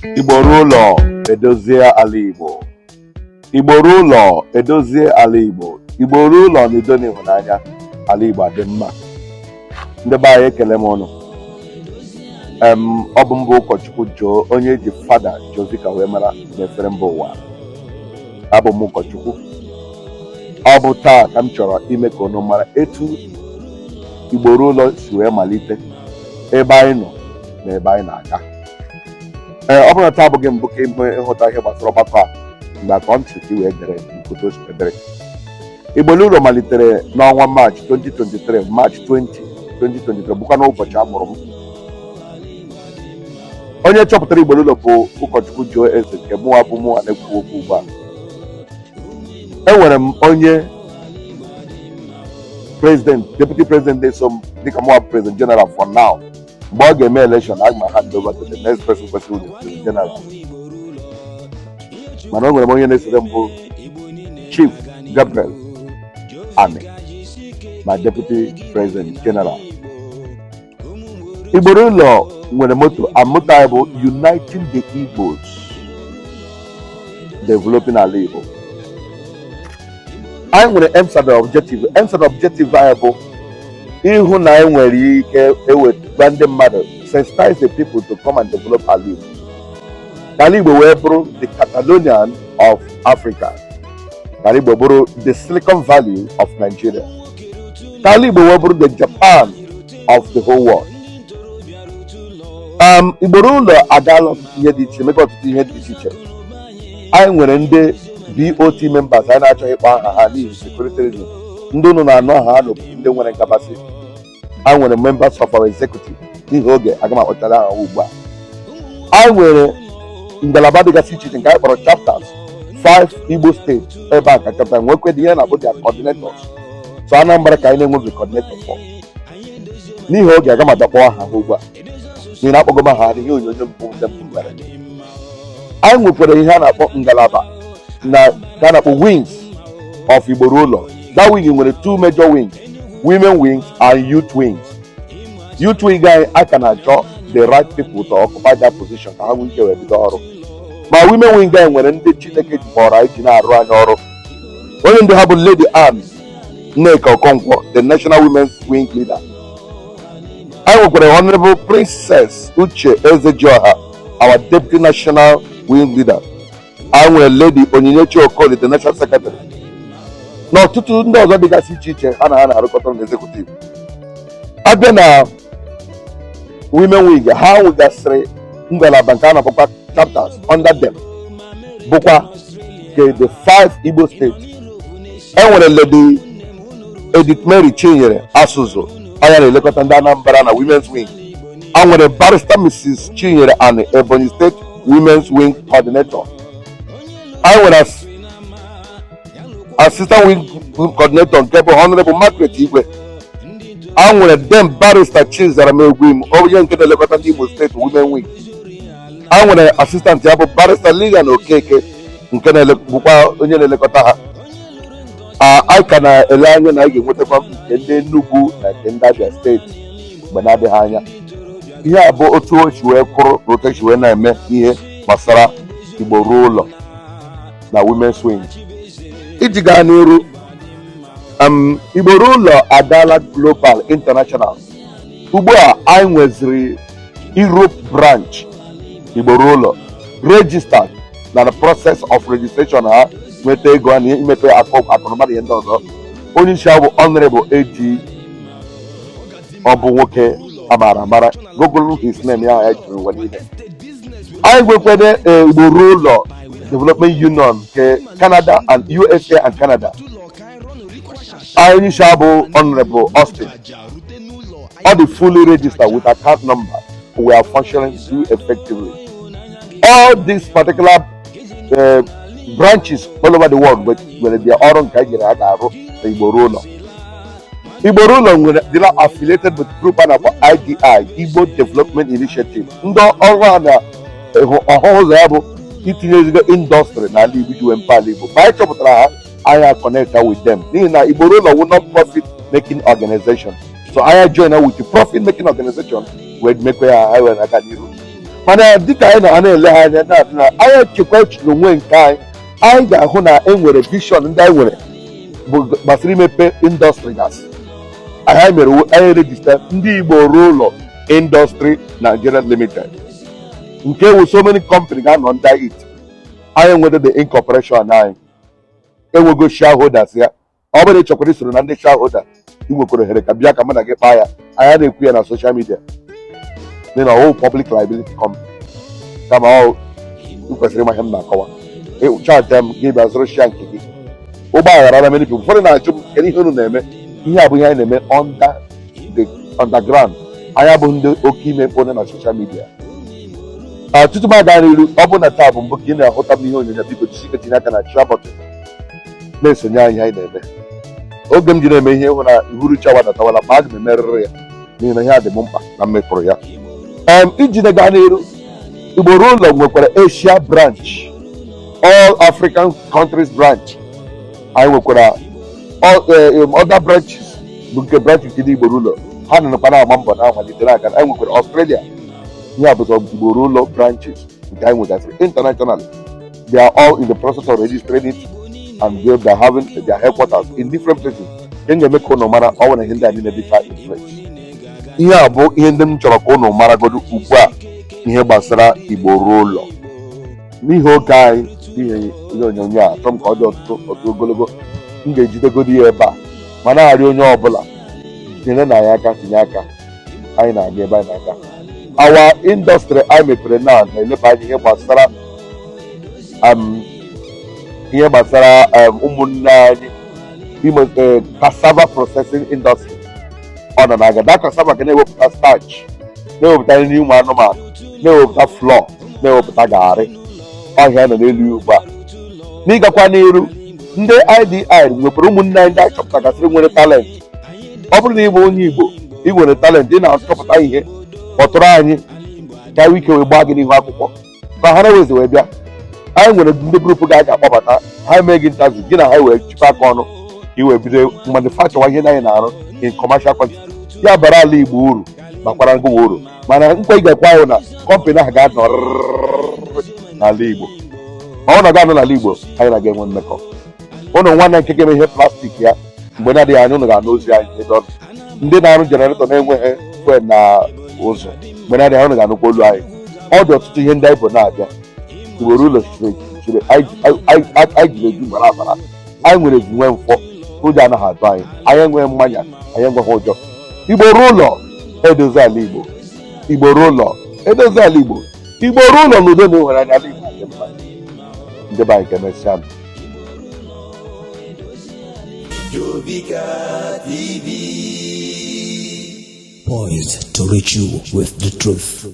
Igbo Ruo edozie ala Igbo. Igbo Ruo edozie ala Igbo. Igbo Ruo na-edo n'ịhụnanya ala Igbo adị mma. Ndị be anyị ekele m ụnụ. Ọ bụ mbụ ụkọchukwu Joe onye eji fada Josika wee mara n'efere mba ụwa. Abụ m ụkọchukwu. Ọ bụ taa ka m chọrọ ime ka unu mara etu Igbo Ruo si wee malite, ebe anyị nọ na ebe anyị na-aga. Ọ bụrụ na taa abụghị mbụ ka ịhụta ihe gbasara ọgbakọ a, mgbe akọ ntị ka wee dere nkoto o si dere. Igbo Ruo malitere n'ọnwa Maachị 2023, Maachị 20, 2023 bụkwa n'ụbọchị a mụrụ m. Onye chọpụtara Igbo Ruo bụ ụkọchukwu Joe Eze, nke mụwa bụ mụwa na-ekwu okwu ugbu a. Enwere m onye president, deputy president na-eso m dịka mụwa president general for now. Mgbe ọ ga-eme election, aga m hand over to the next person kwesịrị the general. Mana o nwere m onye na-esore m bụ Chief Gabriel Ani, my deputy president general. Igbo Ruo nwere moto, amụta ya bụ Uniting the Igbos, Developing ala Igbo. Anyị nwere MSAD objective. MSAD objective anyị bụ ịhụ na anyị nwere ike eweta ndị mmadụ, sensitize the people to come and develop ala Igbo. Ala Igbo wee bụrụ the Catalonian of Africa. Ala Igbo bụrụ the Silicon Valley of Nigeria. Ala Igbo wee bụrụ the Japan of the whole world. Igbo Ruo agaala ihe dị iche, mekwa ọtụtụ ihe dị iche. Anyị nwere ndị BOT members anyị na-achọghị ịkpọ aha ha n'ihi security reason. Ndị unu na-anụ aha ha n'obodo ndị nwere nkabasị. Anyị nwere members of our executive, n'ihi oge aga m akpọchara aha ugbu a. Anyị nwere ngalaba dịgasị iche iche nke anyị kpọrọ chapters, 5 Igbo steeti ebe a ka chapter nwekwe dị ihe na-abụ their coordinators. So Anambra ka anyị na-enweghị coordinator for. N'ihi oge aga m adakpọ aha ha ugbu a. N'ihi na akpọgoma ha ihe onyonyo mbụ ndị mbụ mere. Anyị nwekwara ihe a na-akpọ ngalaba na ka a na-akpọ wings of Igbo Ruo. That wing nwere 2 major wings, women wings and youth wings. Youth wing I can achọ the right people to occupy that position ka ha nwee ike wee bido ọrụ. Ma women wing anyị nwere ndị Chineke jikpọrọ anyị ji na-arụ anyị ọrụ. Onye ndị ha bụ Lady Ann Nneka Okonkwo, the National Women's Wing Leader. Anyị nwekwara Honorable Princess Uche Ezejioha, our Deputy National Wing Leader. Anyị nwere Lady Onyinyechi Okoli, the National Secretary. Na ọtụtụ ndị ọzọ dịgasị iche iche ha na-arụkọta n'executive. Abịa na women wing, ha nwegasịrị ngalaba nke a na-akpọkwa chapters under them, bụkwa nke the 5 Igbo states. Enwere Lady Edith Mary Chinyere Asụzụ, anya na-elekọta ndị Anambra na women's wing. A nwere Barrister Mrs. Chinyere and Ebonyi State Women's Wing Coordinator. A nwere Assistant Wing Coordinator nke bụ Honorable Margaret Igwe. A nwere Dem Barrister Chizara Megwim, onye nke na-elekọta ndị Imo State Women Wing. A nwere Assistant ya bụ Barrister Lilian Okeke, nke bụkwa onye na-elekọta ha. Anyị ka na-ele anya na anyị ga-enwetakwa nke ndị Enugu na nke ndị Abia steeti mgbe na-adịghị anya. Ihe a bụ otu o si wee kwụrụ na otu o si wee na-eme ihe gbasara Igbo Ruo na Women's Wing. Iji gaa n'iru, Igbo Ruo agaala global international. Ugbu a anyị nweziri Europe branch Igbo Ruo registered na the process of registration ha, nweta ego a na imepe akụnụba na ihe ndị ọzọ. Onye isi ahụ bụ Honorable AG, ọ bụ nwoke amara amara. Google his name ya jiri nwere ihe. Anyị nwekwere Igbo Ruo Development Union nke Canada and USA and Canada. Onye isi ahụ bụ Honorable Austin. All the fully registered with account number, we are functioning too effectively. All these particular branches all over the world, but where they are on Igbo Ruo. Igbo Ruo they are affiliated with group and IDI, Igbo Development Initiative. Ndo ọrụ na ọhụrụ ya bụ itinye industry na ala Igbo ji wempa ala Igbo. Ma anyị chọpụtara ha, anyị connect with them. N'ihi na Igbo Ruo wụ non-profit making organization. So I join with the profit making organization where make anyị were aga n'iru. mana dịka anyị na-ele ha anya na anyị echekwa echiche onwe nke anyị ga-ahụ na enwere vision ndị anyị nwere bụ gbasara imepe indọstrị gasị. Anyị mere anyị rejista ndị Igbo Ruo Ụlọ Industry Nigeria Limited nke wụ so many company ga-anọ ndị it. Anyị nwere the incorporation anyị enwego shareholders ya. Ọ bụrụ ịchọkwara isoro na ndị shareholder ị nwekwara ohere ka bịa ka mụ na gị kpaa ya. Anyị na-ekwu ya na social media dị na ọwụ public liability company kama ọ kwesịrị ịma ihe m na-akọwa. Ịchaatị m gị bịa zụrụ shia nke gị. Ụgbọ aghara na many people ụfọdụ na-ajụ m kedu ihe unu na-eme. Ihe a bụ ihe anyị na-eme underground. Anyị abụghị ndị oke ime mkpone na social media. Tutu m aga n'iru, ọ bụ na taa bụ mbụ ka ị na-ahụta m ihe onyonyo, biko jisi tinye aka na share button na-esonye anyị anyị na-eme. Oge m ji na-eme ihe ịhụ na uhuruchi awadatawala ma aga m emerịrị ya n'ihi na ihe a dị m mkpa na mmepụrụ ya. Iji na-aga n'iru, Igbo Ruo Ụlọ nwekwara Asia branch, all African countries branch. Anyị nwekwara other branches bụ nke branch nke ndị Igbo Ruo Ụlọ ha nọkwa na-agba mbọ na-amalite n'aka. Anyị nwekwara Australia, ihe a bụ Igbo Ruo Ụlọ branches nke anyị nwegasịrị international. They are all in the process of registering it and they are having their headquarters in different places. Ihe ga-eme ka ụnụ mara ọ nwere ihe ndị a niile dịka influence. Ihe a bụ ihe ndị m chọrọ ka ụnụ maragodo ugbu a ihe gbasara Igbo Ruo Ụlọ. N'ihi oge anyị ihe onyonyo a chọrọ m ka ọ dị ọtụtụ ogologo, m ga-ejidegodi ya ebe a ma na-arịọ onye ọbụla tinye na ya aka, tinye aka. Anyị na-aga ebe anyị na-aga. Our industry anyị mepere na-eleba anya ihe gbasara ụmụnne anyị ime cassava processing industry. Ọ nọ na-aga. That cassava ga na-ewepụta starch, na-ewepụta nri ụmụ anụmanụ, na-ewepụta flour, na-ewepụta garị. Ọhịa nọ n'elu ugbu a. N'ịgakwa n'iru, ndị IDI nwekwara ụmụnne anyị ndị anyị chọpụtagasịrị nwere talent. Ọ bụrụ na ị bụ onye Igbo ị nwere talent, ị na-achọpụta ihe, kpọtụrụ anyị ka anyị ike wee gbaa gị n'ihu akwụkwọ ka ha na-ewezi wee bịa. Anyị nwere ndị grupu ga-aga akpọbata ha, mee gị interview gị na ha wee chịkọ aka ọnụ iwe bido manufacture ihe anyị na-arụ in commercial quantity. Ya bara ala Igbo uru bakwara ngụwa uru, mana nkwa ị ga-ekwe ahụ na kọmpanị ahụ ga-anọ n'ala Igbo. Ọ na ga-anọ n'ala Igbo, anyị na-aga enwe mmekọ. Ụnụ nwanne nke ga-eme ihe plastik ya mgbe na-adịghị anya ụnụ ga-anụ ozi anyị ndị na-arụ jenaretọ na-enweghị fuel na ụzọ mgbe na-adịghị ụnụ ga-anụkwa olu anyị. Ọ dị ọtụtụ ihe ndị anyị bụ na-abịa. Igbo Ruo Ụlọ chiri anyị jiri eju gbara abara. Anyị nwere eji nwee mfọ, ụjọ anaghị atụ anyị. Anyị enweghị mmanya, anyị enweghị ụjọ. Igbo Ruo Ụlọ edozi ala Igbo. Igbo Ruo Ụlọ edozi ala Igbo. Igbo Ruo Ụlọ n'udo na enwere anya ala Igbo ndị be anyị ga-emesịa m. Poised to reach you with the truth.